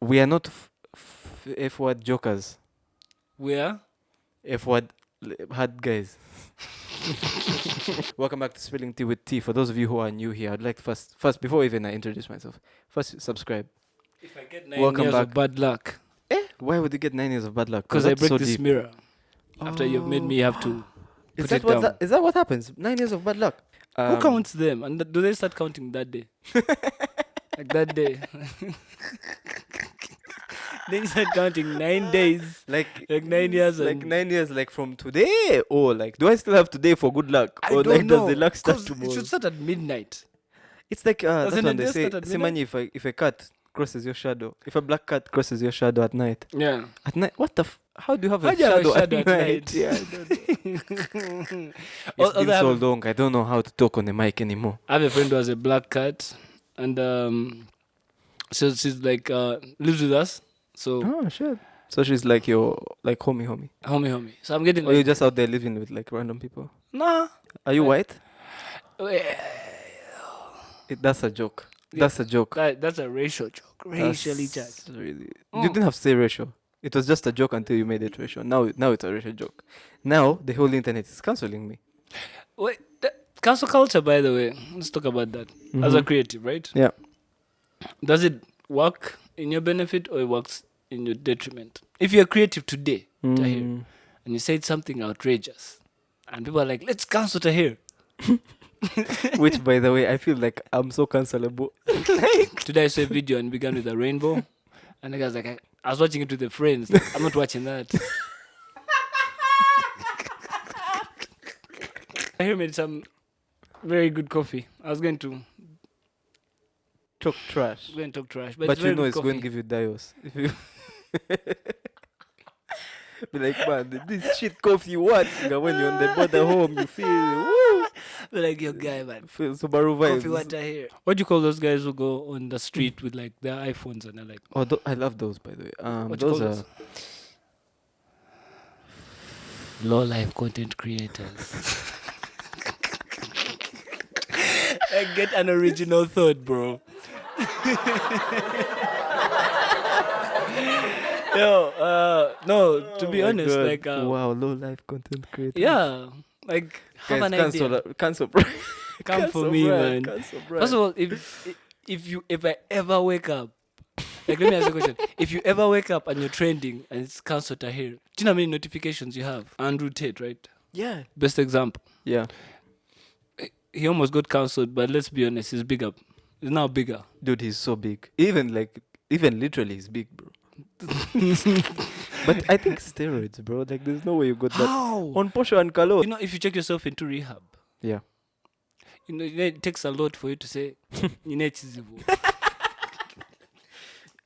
We are not F-word jokers. We are? F-word hard guys. Welcome back to Spilling Tea with Tea. For those of you who are new here, I'd like to first before even I introduce myself, first subscribe. If I get 9 Welcome years back. of bad luck. Why would you get 9 years of bad luck? Because I break so this deep. mirror. After you've made me have to Is put that it what down. is that what happens? 9 years of bad luck. Who counts them? And do they start counting that day? Like that day. They start counting 9 days. Like 9 years. Like 9 years, like from today, or like do I still have today for good luck? I Or don't like know. does the luck start 'Cause tomorrow? it should start at midnight. It's like that's Doesn't when it they just say, start at Simani, if a cat crosses your shadow, if a black cat crosses your shadow at night. Yeah. At night, what the? How do you have How a do you have a shadow, shadow at at night? night? Yeah, I don't know. Or It's been they so have- long. I don't know how to talk on the mic anymore. I have a friend who has a black cat, and so she's like lives with us. So Oh shit! So she's like your like homie. homie. So I'm getting Or you're like just out there living with like random people? nah. Are you white? Eh, That's a joke. Yeah. That's a joke. That's a racial joke. Racially That's charged. really. You didn't have to say racial. It was just a joke until you made it racial. Now it's a racial joke. Now the whole internet is canceling me. Wait, cancel culture, by the way. Let's talk about that. As a creative, right? Yeah. Does it work in your benefit or it works in your detriment? If you're creative today, Tahir, and you said something outrageous, and people are like, let's cancel Tahir. Which, by the way, I feel like I'm so cancelable. Today I saw a video and began with a rainbow. And the guy's like, I was watching it with the friends. Like, I'm not watching that. Tahir made some very good coffee. I was going to Talk trash. go and talk trash. But it's you very know good it's going to coffee. give you dios. If you be like, man, this shit coffee, what? When you're on the border home, you feel, woo, Be like, your guy, man. feel Subaru vibes. Coffee water here. What do you call those guys who go on the street with like their iPhones and they're like, Oh, I love those, by the way. what do you Those call are those? Low life content creators. Like, get an original thought, bro. No, to be Oh my honest, God. like, wow, low life content creator. yeah, like, have Guys, an idea. cancel, Come cancel for me, Brian, man. cancel Brian. First of all, if I ever wake up, like, let me ask you a question. If you ever wake up and you're trending and it's Council Tahir, do you know how many notifications you have? Andrew Tate, right? Yeah. Best example. Yeah. He almost got cancelled, but let's be honest, he's bigger. He's now bigger. Dude, he's so big. Even literally, he's big, bro. But I think steroids, bro. Like, there's no way you got that. How? On Posho and Kalo. You know, if you check yourself into rehab, Yeah. you know, it takes a lot for you to say, you know, it's easy.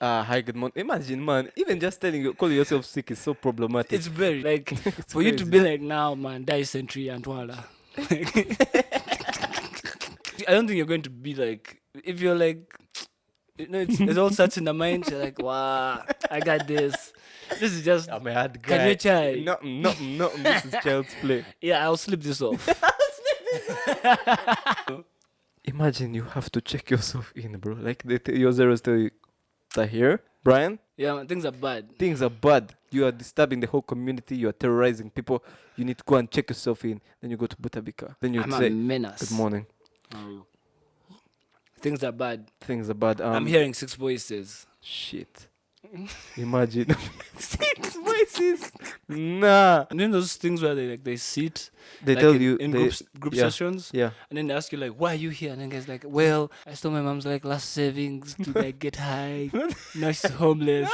Hi, good morning. Imagine, man, even just call yourself sick is so problematic. It's very, like, It's for you to crazy. be like, now, man, dysentery and wala. I don't think you're going to be like, if you're like, you know, it all starts in the mind. You're like, wow, I got this. This is just, I'm a hard guy. can you try? No, this is child's play. Yeah, I'll slip this off. Imagine you have to check yourself in, bro. Like, your zeros tell you, Tahir, Brian, Yeah, man, things are bad. things are bad. You are disturbing the whole community. You are terrorizing people. You need to go and check yourself in. Then you go to Butabika. Then you I'm a say, menace. good morning. Things are bad. Things are bad. I'm hearing 6 voices. Shit. Imagine. 6 voices. Nah. And then those things where they sit, They like tell in, you. in they, group yeah. sessions, Yeah. and then they ask you like, why are you here? And then guys like, well, I stole my mom's like last savings to like get high. Now she's homeless.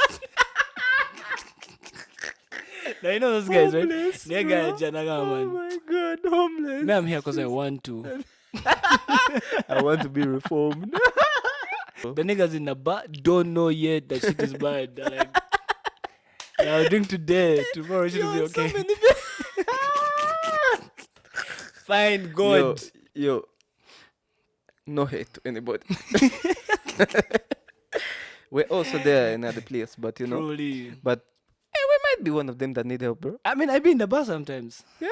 Now you know those guys, right? Homeless, They bro. guys, Janaga, Oh man. my God, homeless. Me, I'm here because I want to. I want to be reformed. The niggas in the bar don't know yet that shit is bad. They're like, I'll drink today. Tomorrow it should be okay. Fine, God. Yo, no hate to anybody. We're also there in other place, but you know, Truly. but we might be one of them that need help, bro. I mean, I be in the bar sometimes. Yeah,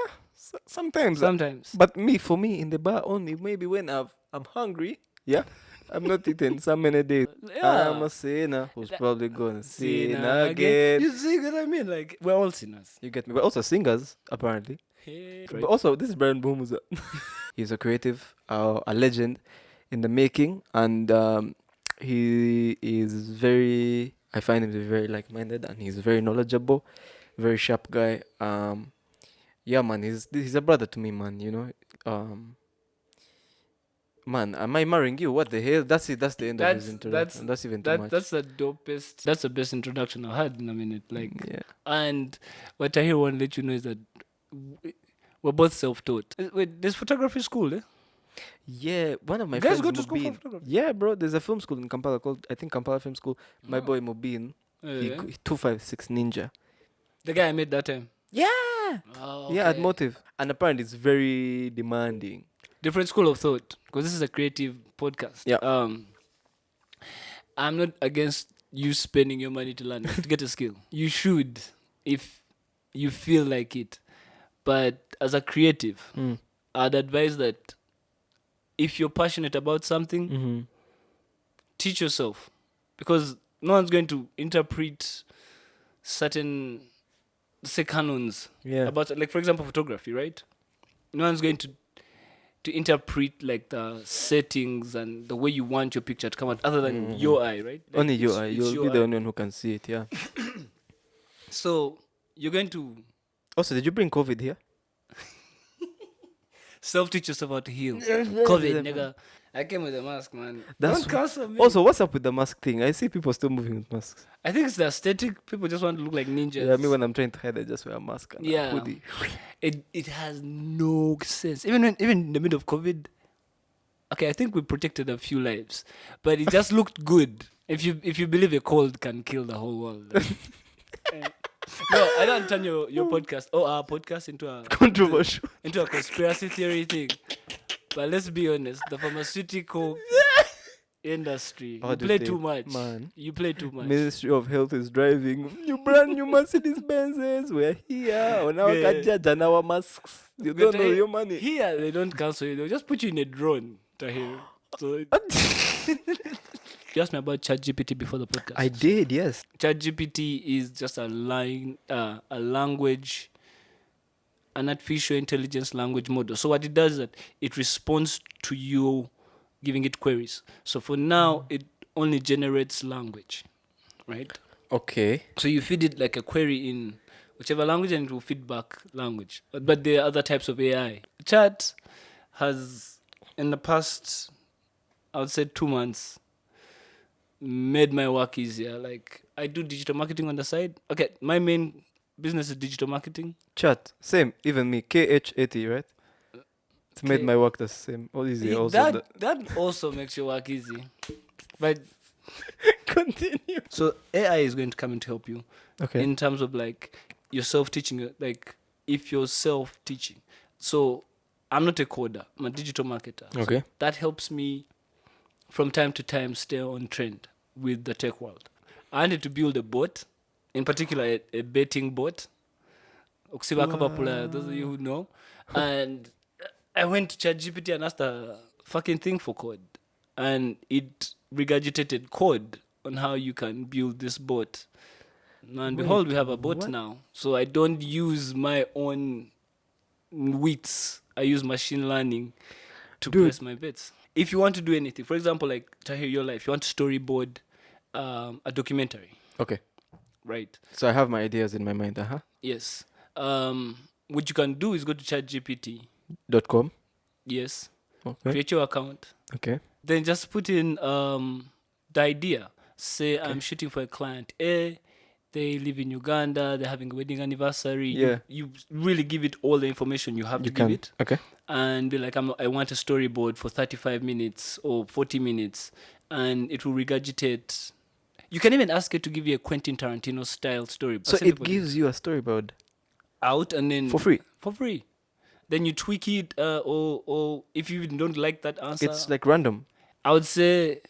sometimes. Sometimes. But for me, in the bar only, maybe when I'm hungry, yeah, I'm not eating so many days. I'm Yeah. a sinner who's probably gonna sin Sin again. You see what I mean? Like, we're all sinners. You get me? We're also singers, apparently. Hey. But also, this is Brian Bomuza. He's a creative, a legend in the making, and he is very. I find him to be very like-minded, and he's very knowledgeable, very sharp guy. Yeah, man, he's a brother to me, man. You know, man, am I marrying you? What the hell? That's it. That's the end of his introduction. That's even too much. That's the dopest. That's the best introduction I've had in a minute. Like, Yeah. and what I hear want to let you know is that we're both self-taught. Wait, there's photography school, eh? Yeah, one of my You guys friends, go to school for Mubin. photography? Yeah, bro. There's a film school in Kampala called, I think, Kampala Film School. My Oh. boy Mubin, he Yeah. 256 Ninja. The guy I met that time. Yeah. Oh, Yeah, at okay. Motive. And apparently it's very demanding. Different school of thought, because this is a creative podcast. Yeah. I'm not against you spending your money to learn to get a skill. You should, if you feel like it. But as a creative, I'd advise that if you're passionate about something, Mm-hmm. teach yourself, because no one's going to interpret certain, say, canons Yeah. about, like, for example, photography, right? No one's going to interpret like the settings and the way you want your picture to come out, other than your eye, right? Like, Only you it's- are. it's You'll your be the eye. only one who can see it, yeah. So you're going to Also, did you bring COVID here? self-teach yourself how to heal. Yes, COVID, nigga. I came with a mask, man. That's Don't cancel me. Also, what's up with the mask thing? I see people still moving with masks. I think it's the aesthetic. People just want to look like ninjas. Yeah, me when I'm trying to hide, I just wear a mask and Yeah. a hoodie. It has no sense. Even in the middle of COVID, okay, I think we protected a few lives, but it just looked good. If you believe a cold can kill the whole world. No, I don't turn your podcast or our podcast into a Controversial. into a conspiracy theory thing. But let's be honest, the pharmaceutical industry, How you do play they- too much. man. You play too much. Ministry of Health is driving new brand new Mercedes Benzes. We're here on our Yeah. Kaja and our masks. You But don't know your money. Here, they don't cancel you. They'll just put you in a drone, Tahir. So you asked me about ChatGPT before the podcast. I did, yes. ChatGPT is just a language, an artificial intelligence language model. So what it does is that it responds to you giving it queries. So for now, it only generates language, right? Okay. So you feed it like a query in whichever language, and it will feed back language. But there are other types of AI. Chat has, in the past, I would say 2 months, made my work easier. Like, I do digital marketing on the side. Okay, my main business is digital marketing. Chat. Same. Even me. KH80, right? It's made K- my work the same. All easy. Also. That also makes your work easy. But Continue. so AI is going to come in to help you Okay. in terms of like your self-teaching. Like, if you're self-teaching. So I'm not a coder. I'm a digital marketer. So Okay. that helps me from time to time stay on trend with the tech world. I wanted to build a bot, in particular a betting bot. Okusiba Kapapula, those of you who know. And I went to ChatGPT and asked a fucking thing for code. And it regurgitated code on how you can build this bot. And behold, we have a bot what? now. So I don't use my own wits. I use machine learning to Dude. place my bets. If you want to do anything, for example, like Tahir, your life, you want to storyboard a documentary, Okay. right? So I have my ideas in my mind. Yes. What you can do is go to ChatGPT. .com. Yes. Okay. Create your account. Okay. Then just put in the idea. Say I'm shooting for a client A. They live in Uganda. They're having a wedding anniversary. Yeah. You really give it all the information you have You to can. give it. Okay. And be like, I want a storyboard for 35 minutes or 40 minutes, and it will regurgitate. You can even ask it to give you a Quentin Tarantino style story. So it gives you a storyboard out and then for free. For free. Then you tweak it, or if you don't like that answer, It's like random. I would say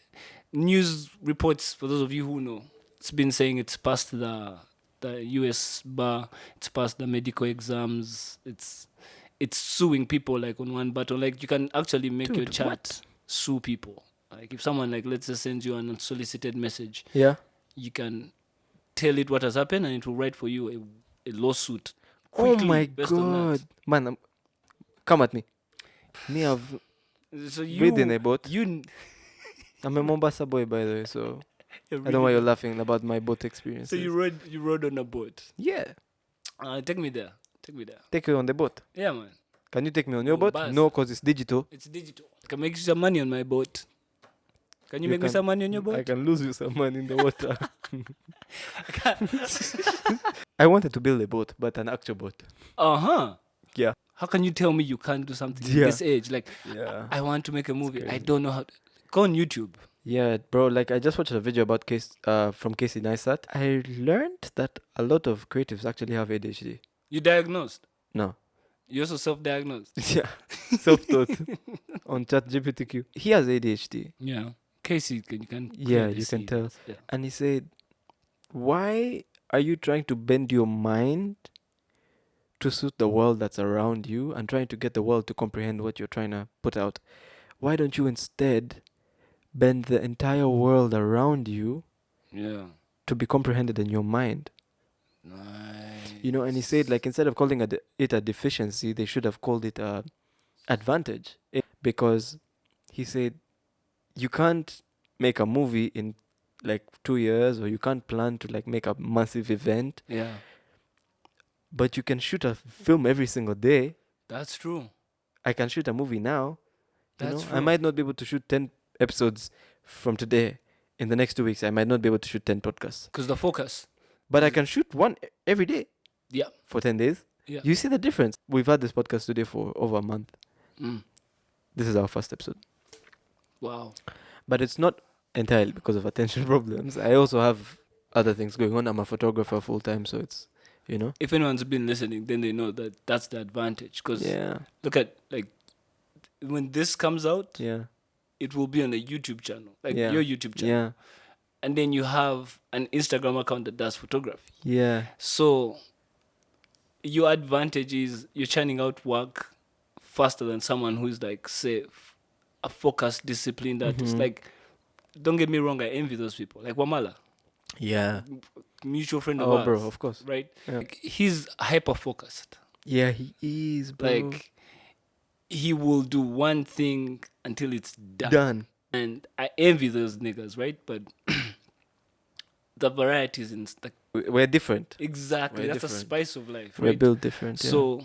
news reports, for those of you who know, it's been saying it's passed the US bar, it's passed the medical exams, it's suing people like on one button. Like, you can actually make Dude, your chat what? sue people. Like if someone like let's say sends you an unsolicited message, Yeah. you can tell it what has happened and it will write for you a lawsuit Oh quickly my based on god, man! Come at me. Me, I've that. So ridden a boat. you I'm a Mombasa boy, by the way, so you're I don't know why really you're good. laughing about my boat So experiences. you rode on a boat. Yeah, Take me there. Take me there. take you on the boat. Yeah, man. Can you take me on your Oh, boat? bus. No, cause it's digital. It's digital. I can make you some money on my boat. Can you make me some money on your boat? I can lose you some money in the water. I wanted to build a boat, but an actual boat. Uh-huh. Yeah. How can you tell me you can't do something at Yeah. this age? Like, Yeah. I want to make a movie. I crazy. don't know how to. Go on YouTube. Yeah, bro. Like I just watched a video about from Casey Neistat. I learned that a lot of creatives actually have ADHD. You diagnosed. No. You also self-diagnosed. Yeah. Self-taught on ChatGPT. He has ADHD. Yeah. Casey, you can. Yeah, clearly you can see tell. that. Yeah. And he said, "Why are you trying to bend your mind to suit the world that's around you and trying to get the world to comprehend what you're trying to put out? Why don't you instead bend the entire world around you Yeah. to be comprehended in your mind?" Nice. You know, and he said, like, instead of calling it a deficiency, they should have called it a advantage. Because he said, you can't make a movie in like 2 years, or you can't plan to like make a massive event, Yeah. but you can shoot a film every single day. That's true. I can shoot a movie now. That's I true. might not be able to shoot 10 episodes from today. In the next 2 weeks, I might not be able to shoot 10 podcasts. Because the focus. But I can shoot one every day. Yeah. For 10 days. Yeah. You see the difference? We've had this podcast today for over a month. Mm. This is our first episode. Wow. But it's not entirely because of attention problems. I also have other things going on. I'm a photographer full time, so it's, If anyone's been listening, then they know that that's the advantage. Because Yeah. look at, like, when this comes out, Yeah. it will be on a YouTube channel, like Yeah. your YouTube channel. Yeah. And then you have an Instagram account that does photography. Yeah. So your advantage is you're churning out work faster than someone who's like, say, a focused, disciplined artist. Mhm. Like, don't get me wrong, I envy those people. Like Wamala, Yeah. mutual friend of Oh, ours. bro, of course. Right? Yeah. Like, he's hyper focused. Yeah, he is, bro. Like, he will do one thing until it's done. Done. And I envy those niggas, right? But the varieties in like We're different. exactly We're that's the different. spice of life, We're right? built different. Yeah. So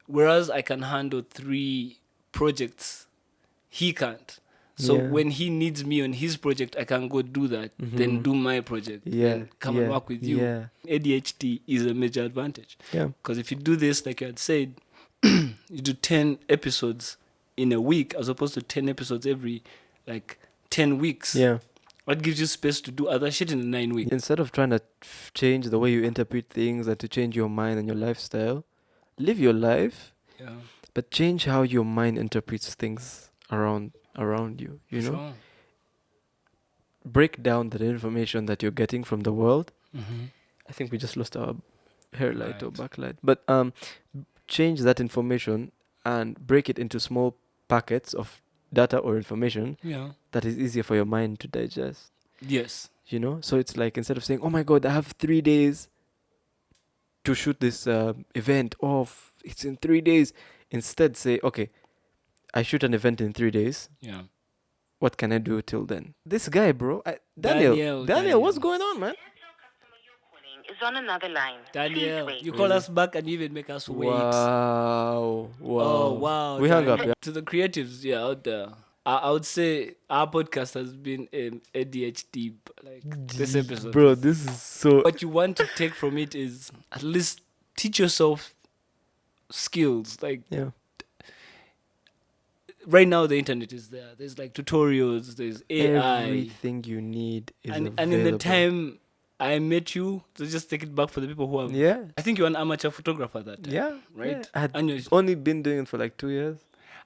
whereas I can handle 3 projects, he can't. So Yeah. when he needs me on his project, I can go do that, then Mhm. do my project, Yeah, and come and yeah, work with you. yeah. ADHD is a major advantage. Yeah. Because if you do this, like you had said, you do 10 episodes in a week as opposed to 10 episodes every like 10 weeks. Yeah. What gives you space to do other shit in the 9 weeks? Instead of trying to change the way you interpret things and to change your mind and your lifestyle, live your life, Yeah. but change how your mind interprets things around you. You know, Sure. break down the information that you're getting from the world. Mm-hmm. I think we just lost our hair light or Right. backlight, but change that information and break it into small packets of data or information Yeah. that is easier for your mind to digest. Yes. You know, so it's like instead of saying, "Oh my God, I have 3 days to shoot this event," it's in 3 days. Instead, say, "Okay, I shoot an event in 3 days. Yeah. What can I do till then?" This guy, bro, Daniel, what's going on, man? Is on another line. Daniel, Please wait. you call us back and you even make us wait. Wow. Oh, wow. We hung up. Daniel. Yeah. To the creatives, out there, I would say our podcast has been ADHD, like this episode. Bro, this is so. What you want to take from it is at least teach yourself skills. Like, Yeah. right now, the internet is there. There's like tutorials, there's AI. Everything you need is And in the available. time I met you, so just take it back for the people who have. Yeah. I think you're an amateur photographer at that time. Yeah. Right? Yeah. I had And you're, only been doing it for like 2 years.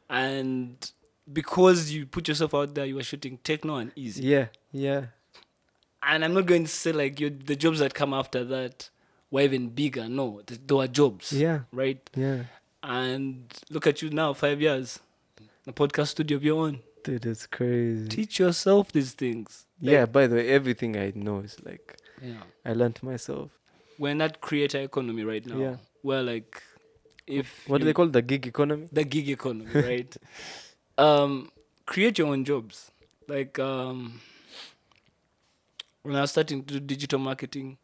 and because you put yourself out there, you were shooting techno and easy. Yeah. Yeah. And I'm not going to say like the jobs that come after that were even bigger. No, there were jobs. Yeah. Right? Yeah. And look at you now, 5 years. The podcast studio of your own. Dude, it's crazy. Teach yourself these things. Yeah, by the way, everything I know is like Yeah. I learned myself. We're in that creator economy right now. Yeah. Where like if What do you- they call the gig economy? the gig economy, right? Create your own jobs. Like when I was starting to do digital marketing,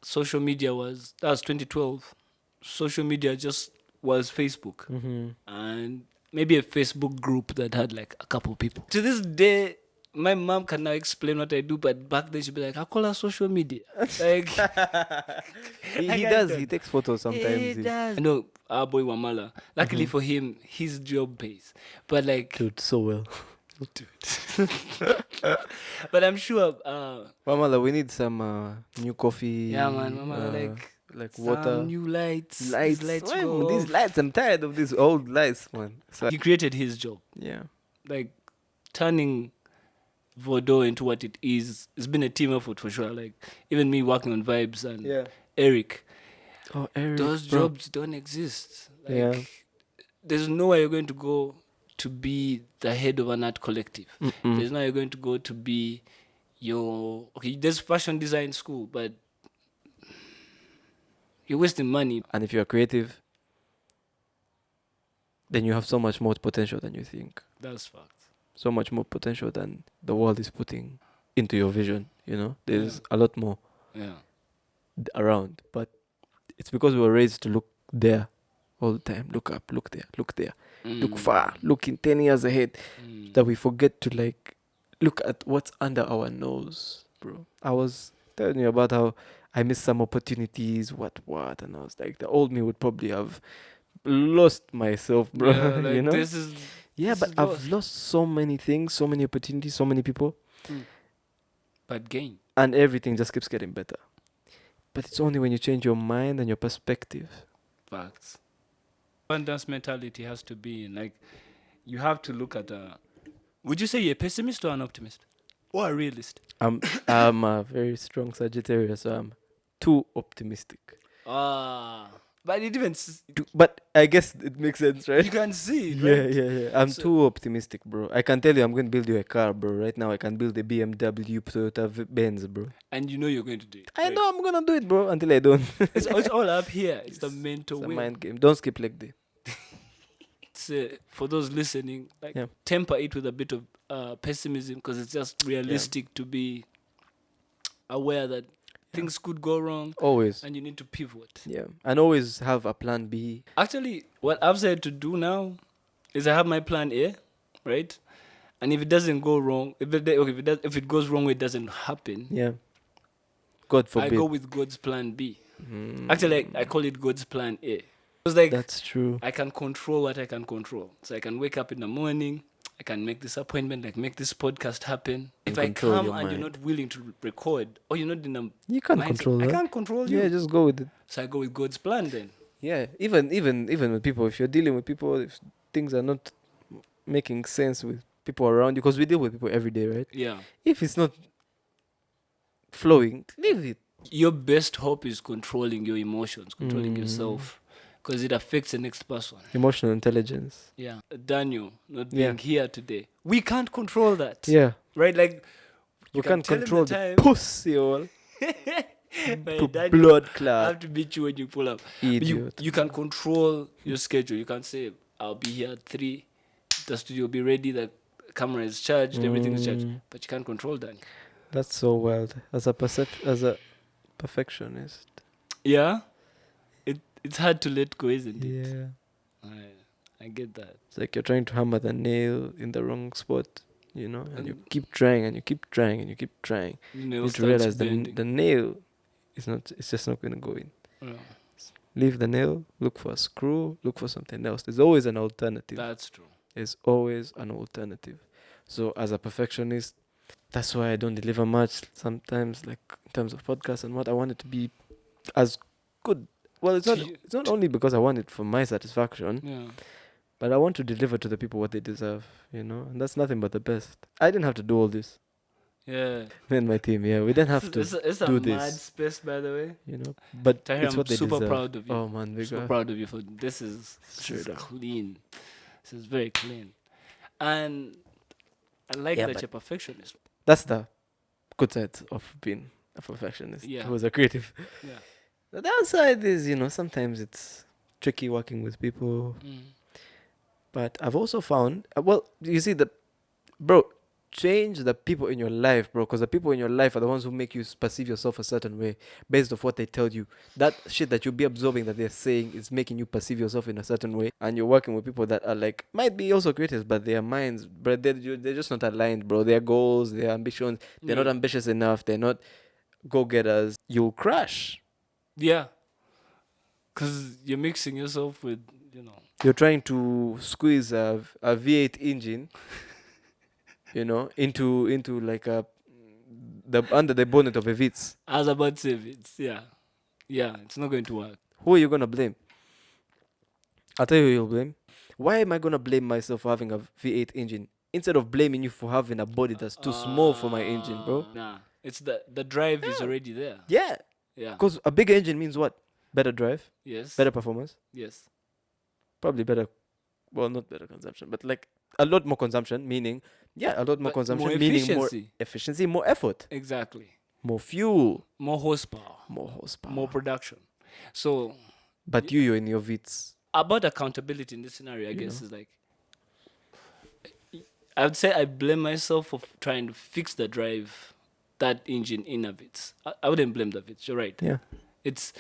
social media that was 2012. Social media just was Facebook Mm-hmm. and maybe a Facebook group that had like a couple people. To this day, my mom can now explain what I do, but back then she'd be like, I call her social media. Like He I does. don't- He takes photos sometimes. He does. I know our boy Wamala. Luckily for him, his job pays. But like, Dude, so well. but I'm sure. Mamala, we need some new coffee. Yeah, man. Wamala like some water. new lights. Lights. These lights Why go would these off. lights? I'm tired of these old lights, man. So, He created his job, yeah. like turning Vodo into what it is. It's been a team effort for sure. Like even me working on vibes and Eric. Oh, Eric. Those bro. jobs don't exist. Like, Yeah. there's nowhere you're going to go to be the head of an art collective. Mm-mm. There's nowhere you're going to go to be there's fashion design school, but you're wasting money. And if you're creative, then you have so much more potential than you think. That's fact. So much more potential than the world is putting into your vision. You know, there's a lot more Yeah. around, but it's because we were raised to look there all the time. Look up, look there, look there, look far, look in 10 years ahead, that we forget to like look at what's under our nose, bro. I was telling you about how I missed some opportunities, what, and I was like, the old me would probably have lost myself, bro. Yeah, like you know? this is But I've lost so many things, so many opportunities, so many people, but gain. and everything just keeps getting better. But it's only when you change your mind and your perspective. Facts. Abundance mentality has to be in. Like, you have to look at would you say you're a pessimist or an optimist? Or a realist? I'm a very strong Sagittarius, so I'm too optimistic. But it even But I guess it makes sense, right? you can see it, Yeah, right? yeah. I'm So- too optimistic, bro. I can tell you I'm going to build you a car, bro. Right now I can build a BMW, Toyota, Benz, bro. And you know you're going to do it. I right? know I'm going to do it, bro, until I don't. It's all up here. It's the mental It's a will. mind game. Don't skip leg day. It's, for those listening, like Yeah. temper it with a bit of pessimism, because it's just realistic to be aware that things could go wrong Always. and you need to pivot. Yeah. And always have a plan B. Actually, what I've said to do now is I have my plan A, right? And if it doesn't go wrong, if it goes wrong, it doesn't happen. Yeah. God forbid. I go with God's plan B. Actually, I call it God's plan A. It's like That's true. I can control what I can control. So I can wake up in the morning, I can make this appointment, like make this podcast happen. If I control come your and you're mind. not willing to record, or you're not in a You can't mindset, control I that. can't control you. Yeah, just go with it. So I go with God's plan then. Yeah, even with people, if you're dealing with people, if things are not making sense with people around you, because we deal with people every day, right? Yeah. If it's not flowing, leave it. Your best hope is controlling your emotions, controlling Mm. yourself, because it affects the next person. Emotional intelligence. Yeah. Daniel not Yeah. being here today. We can't control that. Yeah, Right? Like, we can can't tell him control the the time. pussy all. But Daniel, Blood I have clot. to beat you when you pull up. But Idiot. you can control your schedule. You can say, I'll be here at 3, the studio will be ready, the camera is charged, everything is charged. But you can't control that. That's so wild. As a perfectionist. Yeah? It's hard to let go, isn't it? Yeah. I get that. It's like you're trying to hammer the nail in the wrong spot, you know, and you keep trying and you keep trying and you keep trying. You You need to realize the nail is not, it's just not going to go in. Leave the nail, look for a screw, look for something else. There's always an alternative. That's true. There's always an alternative. So as a perfectionist, that's why I don't deliver much sometimes, like in terms of podcasts and what I want it to be as good. Well, it's not only because I want it for my satisfaction, Yeah. but I want to deliver to the people what they deserve, you know? And that's nothing but the best. I didn't have to do all this. Yeah. Me and my team, yeah. We didn't have to It's a do mad this, space, by the way. you know? But Tahir, it's I'm what they super deserve. proud of you. Oh, man, Super bigger. proud of you for this is Straight up. clean. This is very clean. And I like Yeah, that but- you're perfectionist. That's the good side of being a perfectionist. Yeah. Who's a creative. Yeah. The downside is, sometimes it's tricky working with people. But I've also found, you see, change the people in your life, bro. Because the people in your life are the ones who make you perceive yourself a certain way based off what they tell you. That shit that you'll be absorbing that they're saying is making you perceive yourself in a certain way. And you're working with people that are like, might be also creatives, but their minds, bro, they're just not aligned, bro. Their goals, their ambitions, they're not ambitious enough. They're not go-getters. You'll crash. Yeah. Because you're mixing yourself with, You're trying to squeeze a V8 engine, into like under the bonnet of a Vitz. I was about to say it's, yeah, it's not going to work. Who are you gonna blame? I'll tell you who you'll blame. Why am I gonna blame myself for having a V8 engine instead of blaming you for having a body that's too small for my engine, bro? Nah, it's the drive is already there. Yeah, Yeah. because a bigger engine means what? Better drive, Yes. better performance, Yes. probably better. Well, not better consumption, but like a lot more consumption. Meaning, a lot more But consumption. more Meaning more efficiency. efficiency, more effort, Exactly. more fuel, More horsepower. more More production. So But you're in your Vitz. about accountability in this scenario, I guess, is like, I would say I blame myself for trying to fix the drive, that engine in a Vitz. I wouldn't blame the Vitz. You're right. Yeah. It's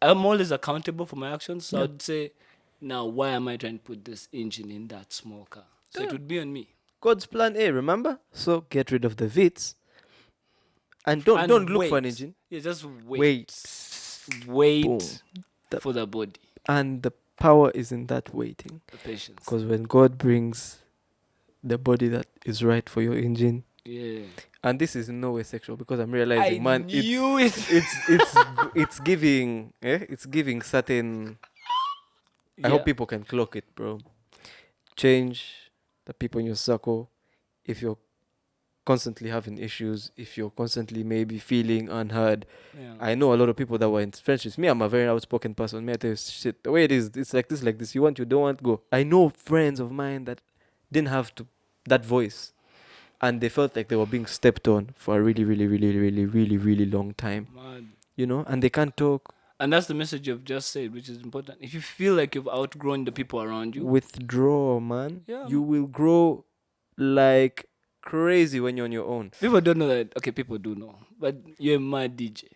I'm always accountable for my actions. So I'd say, now why am I trying to put this engine in that small car? So it would be on me. God's plan A, remember? So get rid of the Vitz. And don't look for an wait. engine. Yeah, just Wait. Wait Boom. for the body, And the power is in that waiting. the patience. Because when God brings the body that is right for your engine, Yeah. and this is in no way sexual because I'm realizing, man, knew it. it's giving certain. I hope people can clock it, bro. Change the people in your circle. If you're constantly having issues, if you're constantly maybe feeling unheard. Yeah. I know a lot of people that were in friendships. Me, I'm a very outspoken person. Me, I tell you shit. The way it is, it's like this, like this. You want, you don't want, go. I know friends of mine that didn't have that voice. And they felt like they were being stepped on for a really, really, really, really, really, really long time. Man. And they can't talk. And that's the message you've just said, which is important. If you feel like you've outgrown the people around you, Withdraw, man. Yeah, You will grow like crazy when you're on your own. people don't know that. Okay, people do know, but you're a mad DJ.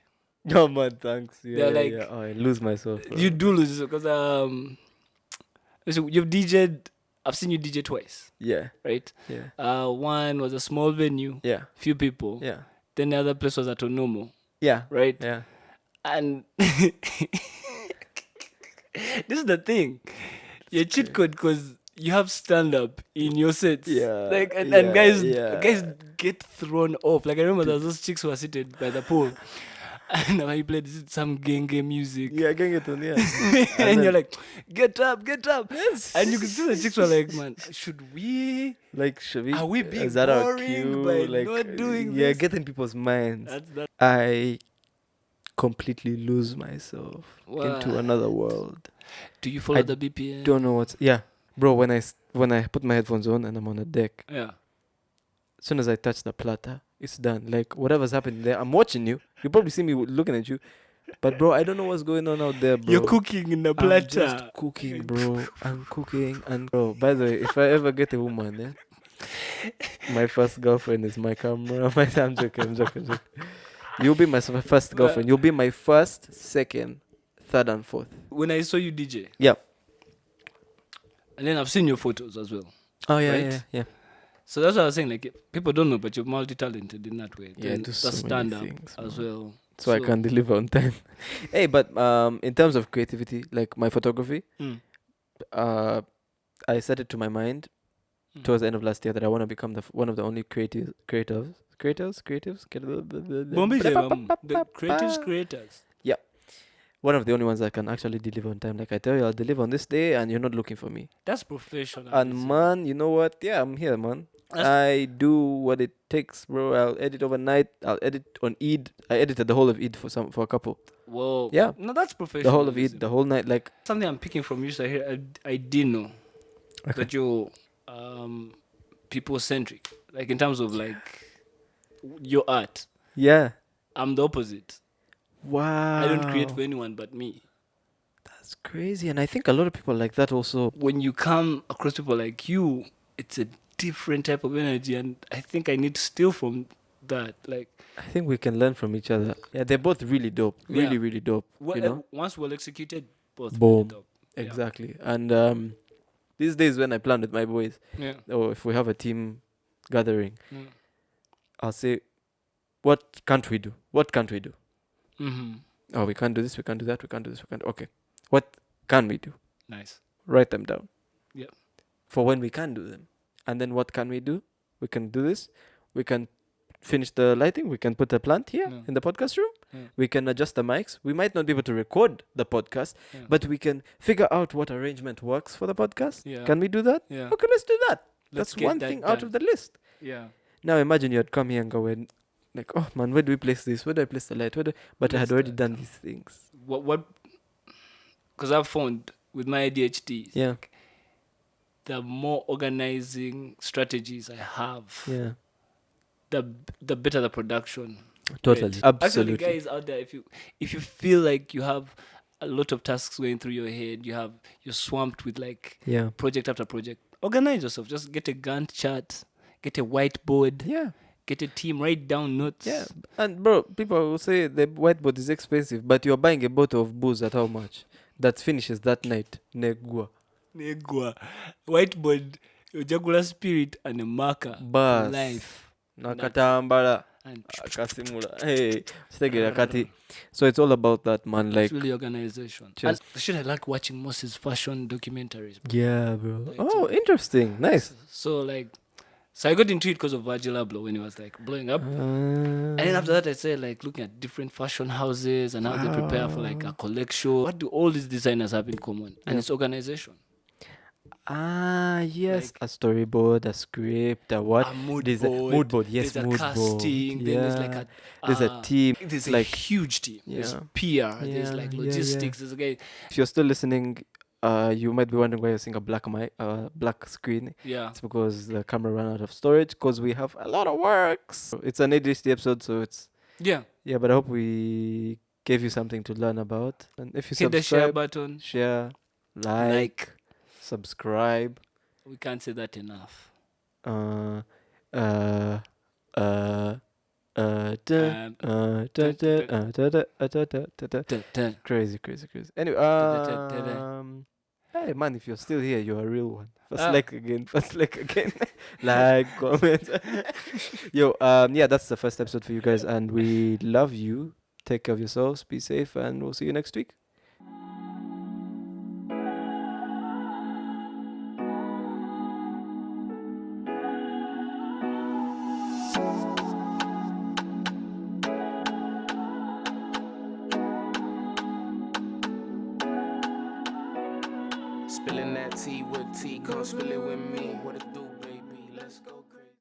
Oh, man, thanks. Yeah, They're like- yeah. Oh, I lose myself. Bro. You do lose because you've DJed. I've seen you DJ twice, Yeah, right? yeah, One was a small venue, yeah, few people. yeah, Then the other place was at Onomo, yeah, right? yeah. And this is the thing, your cheat code because you have stand up in your sets. Yeah, Like and yeah, guys yeah. guys get thrown off. Like I remember there was those chicks who were seated by the pool. And when you played some genge music. Yeah, getting it on, yeah. And you're like, get up, get up. Yes. And you can see the chicks were like, man, should we? Like, should we? Are we being is that our boring cue? by Like, not doing yeah, this? get in people's minds. That's I completely lose myself into Wow. another world. Do you follow I the BPM? Don't know what's. Yeah, bro. When I put my headphones on and I'm on a deck, Yeah. as soon as I touch the platter, it's done. Like whatever's happening there, I'm watching you. You probably see me looking at you, but bro, I don't know what's going on out there, bro. You're cooking in the I'm platter. just cooking, bro. I'm cooking, and bro. By the way, if I ever get a woman, my first girlfriend is my camera. I'm joking. You'll be my first girlfriend. You'll be my first, second, third, and fourth. When I saw you DJ, Yeah. and then I've seen your photos as well. Oh yeah, Right? yeah. So that's what I was saying. Like people don't know, but you're multi-talented in that way. Yeah, I Then do the so many stand up things, as man. well. So I can deliver on time. Hey, but in terms of creativity, like my photography, I set it to my mind towards the end of last year that I want to become one of the only creatives. Bombi the creators. One of the only ones that can actually deliver on time. Like I tell you, I'll deliver on this day, and you're not looking for me. That's professional. And man, you know what? Yeah, I'm here, man. I do what it takes, bro. I'll edit overnight. I'll edit on Eid. I edited the whole of Eid for a couple. Whoa. Yeah. No, that's professional. The whole of Eid, the whole night. Like Something I'm picking from you, so here I did know that you're people centric. Like in terms of like your art, Yeah. I'm the opposite. Wow. I don't create for anyone but me. That's crazy. And I think a lot of people like that also. When you come across people like you, it's a different type of energy, and I think I need to steal from that. Like, I think we can learn from each other. Yeah, they're both really dope. Really, Yeah. really dope. You know? Once well executed, both really Boom. dope. Exactly. And these days when I plan with my boys, Yeah. or if we have a team gathering, Yeah. I'll say, what can't we do? What can't we do? Mm-hmm. Oh, we can't do this, we can't do that, we can't do this, we can't. Okay. What can we do? Nice. Write them down. Yep. For when we can do them. And then what can we do? We can do this. We can finish the lighting. We can put a plant here Yeah. in the podcast room. Yeah. We can adjust the mics. We might not be able to record the podcast, Yeah. but we can figure out what arrangement works for the podcast. Yeah. Can we do that? Yeah. Okay, let's do that. Let's That's get one that thing out done. of the list. Yeah. Now imagine you had come here and go in, like, oh man, where do we place this? Where do I place the light? But I had Place already that done down. these things. What? Because I've found with my ADHD, Yeah. the more organizing strategies I have, Yeah. the better the production. Totally. rate. Absolutely. Actually, guys out there, if you feel like you have a lot of tasks going through your head, you're swamped with like Yeah. project after project, organize yourself. Just get a Gantt chart, get a whiteboard, Yeah. get a team, write down notes. Yeah. And bro, people will say the whiteboard is expensive, but you're buying a bottle of booze at how much? That finishes that night. Negua. Negwa. Whiteboard, ojagula spirit and a marker Bas. for life. Nakatambala. And Akasimula. Hey. Stegera kati. So it's all about that, man. Like, it's really organization. just- And shit, I like watching Moses fashion documentaries. yeah, bro. Like, Oh, interesting. Nice. So like, so I got into it because of Virgil Abloh when he was like blowing up. And then after that, I started like looking at different fashion houses and how they prepare for like a collection. What do all these designers have in common? And Yeah. it's organization. Yes. Like- A storyboard, a script, a what? A mood Mood board. Yes, there's a mood casting. board. Then there's like a There's a team. There's like, a huge team. There's yeah. PR. There's Yeah, like yeah, logistics. There's a guy. If you're still listening, you might be wondering why you're seeing a black screen. Yeah. It's because the camera ran out of storage because we have a lot of works. It's an ADHD episode, so it's Yeah. but I hope we gave you something to learn about. And if you Hit the share subscribe, button. share, like, subscribe. We can't say that enough. Uh, uh, uh, da, da, da, da, da, da, da, da. Crazy. Anyway, hey man, if you're still here, you're a real one. First like again. Like, comment. Yo, that's the first episode for you guys, and we love you. Take care of yourselves, be safe, and we'll see you next week. Spilling that tea with tea, come spill it with me. What it do?